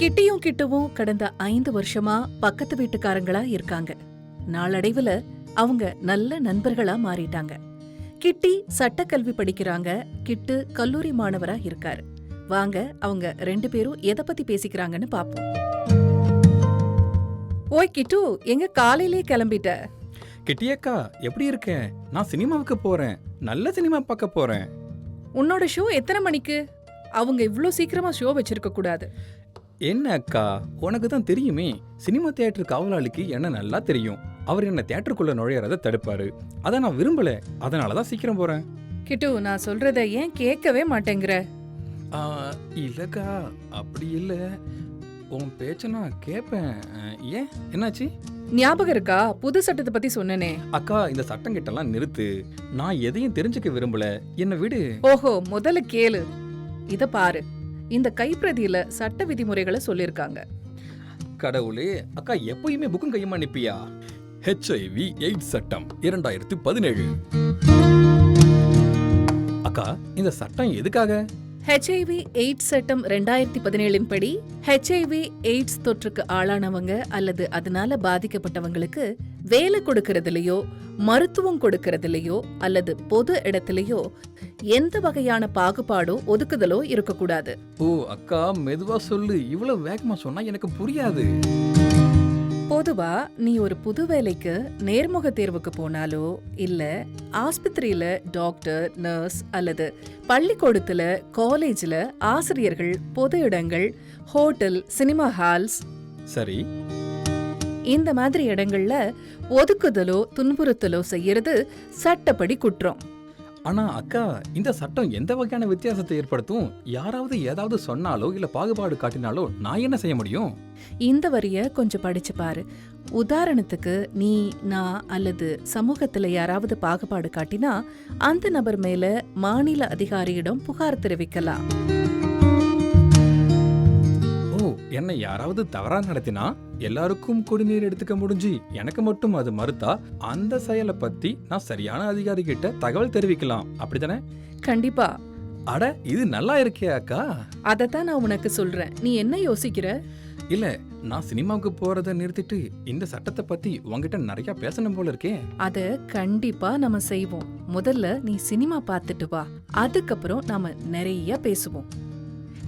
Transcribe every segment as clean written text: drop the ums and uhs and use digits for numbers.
கிட்டியும் கிட்டுவும் கடந்த 5 வருஷமா பக்கத்து வீட்டுக்காரங்களா இருக்காங்க. நாளடைவுல அவங்க நல்ல நண்பர்களா மாறிட்டாங்க. கிட்டி சட்டக்கல்வி படிக்கிறாங்க, கிட்டு கல்லூரி மாணவரா இருக்காரு. வாங்க அவங்க 2 பேரும் எதை பத்தி பேசிக்கிறாங்கன்னு பாப்போம். ஓய் கிட்டு, எங்க காலையிலே கிளம்பிட்ட? கிட்டியக்கா எப்படி இருக்கேன்? நான் சினிமாவுக்கு போறேன். நல்ல சினிமா பார்க்க போறேன். உன்னோட ஷோ எத்தனை மணிக்கு? அவங்க இவ்ளோ சீக்கிரமா ஷோ வச்சிருக்க கூடாது. என்ன அக்கா, உனக்கு தான் தெரியுமே, சினிமா தியேட்டர் காவலாளிக்கு என்ன நல்லா தெரியும். அவர் என்ன தியேட்டருக்குள்ள நுழையறத தடுப்பாரு. அதை நான் விரும்பல, அதனாலதான் சீக்கிரம் போறேன். கிட்டு, நான் சொல்றத ஏன் கேட்கவே மாட்டேங்கிற? இல்லக்கா, அப்படி இல்ல, உன் பேச்ச நான் கேட்பேன். ஏன், என்னாச்சு? ஞாபகம் இருக்கா புது சட்டத்தை பத்தி சொன்னனே? அக்கா, இந்த சட்டம் கிட்டலாம் நிறுத்து. நான் எதையும் தெரிஞ்சுக்க விரும்பல, என்ன விடு. ஓஹோ, முதல்ல கேளு. இத பாரு, இந்த கைப்பிரதியில சட்ட விதிமுறைகளை சொல்லிருக்காங்க. கடவுளே, அக்கா எப்பயுமே புக்கும் கையுமா நிப்பியா? HIV AIDS சட்டம் 2017. அக்கா, இந்த சட்டம் எதுக்காக? HIV AIDS சட்டம் 2017 படி HIV AIDS தொற்றுக்கு ஆளானவங்க அல்லது அதனால பாதிக்கப்பட்டவங்களுக்கு வேலை கொடுக்கறதுலயோ, மருத்துவம் கொடுக்கறதுலயோ அல்லது பொது இடத்துலயோ எந்த வகையான பாகுபாடோ ஒதுக்குதலோ இருக்கக்கூடாது. ஓ அக்கா, மெதுவா சொல்லு, இவ்வளவு வேகமா சொன்னா எனக்கு புரியாது. பொதுவா நீ ஒரு புது வேலைக்கு நேர்முக தேர்வுக்கு போனாலோ, இல்ல ஆஸ்பத்திரியில டாக்டர், நர்ஸ் அல்லது பள்ளிக்கூடத்துல, காலேஜ்ல ஆசிரியர்கள், பொது இடங்கள், ஹோட்டல், சினிமா ஹால்ஸ், சரி, இந்த மாதிரி இடங்கள்ல ஒதுக்குதலோ துன்புறுத்தலோ செய்யறது சட்டப்படி குற்றம். ஆனா அக்கா, இந்த சட்டம் எந்த வகையான வித்தியாசத்தை ஏற்படுத்தும்? யாராவது ஏதாவது சொன்னாலோ இல்ல பாகுபாடு காட்டினாலோ நான் என்ன செய்ய முடியும்? இந்த வரிய கொஞ்சம் படிச்சு பாரு. உதாரணத்துக்கு, நீ, நான் அல்லது சமூகத்துல யாராவது பாகுபாடு காட்டினா அந்த நபர் மேல மாநில அதிகாரியிடம் புகார் தெரிவிக்கலாம். என்னை யாராவது தவறா நடத்தினா எல்லாருக்கும் குடிநீர் எடுத்துக்க முடிஞ்சு எனக்கு மட்டும் அது மறுத்தா அந்த செயலை பத்தி நான் சரியான அதிகாரி கிட்ட தகவல் தெரிவிக்கலாம், அப்படித்தானே? கண்டிப்பா. அட, இது நல்லா இருக்கே அக்கா. அதத்தான் நான் உனக்கு சொல்றேன். நீ என்ன யோசிக்கிற? இல்ல, நான் சினிமாவுக்கு போறதை நிறுத்திட்டு இந்த சட்டத்தை பத்தி உங்ககிட்ட நிறைய பேசணும் போல இருக்கே. அத கண்டிப்பா நம்ம செய்வோம். முதல்ல நீ சினிமா பார்த்துட்டு வா, அதுக்கப்புறம் நாம நிறைய பேசுவோம்.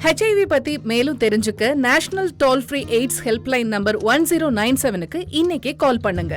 HIV பத்தி மேலும் தெரிஞ்சுக்க national toll free AIDS helpline number 1097க்கு இன்னைக்கே கால் பண்ணுங்க.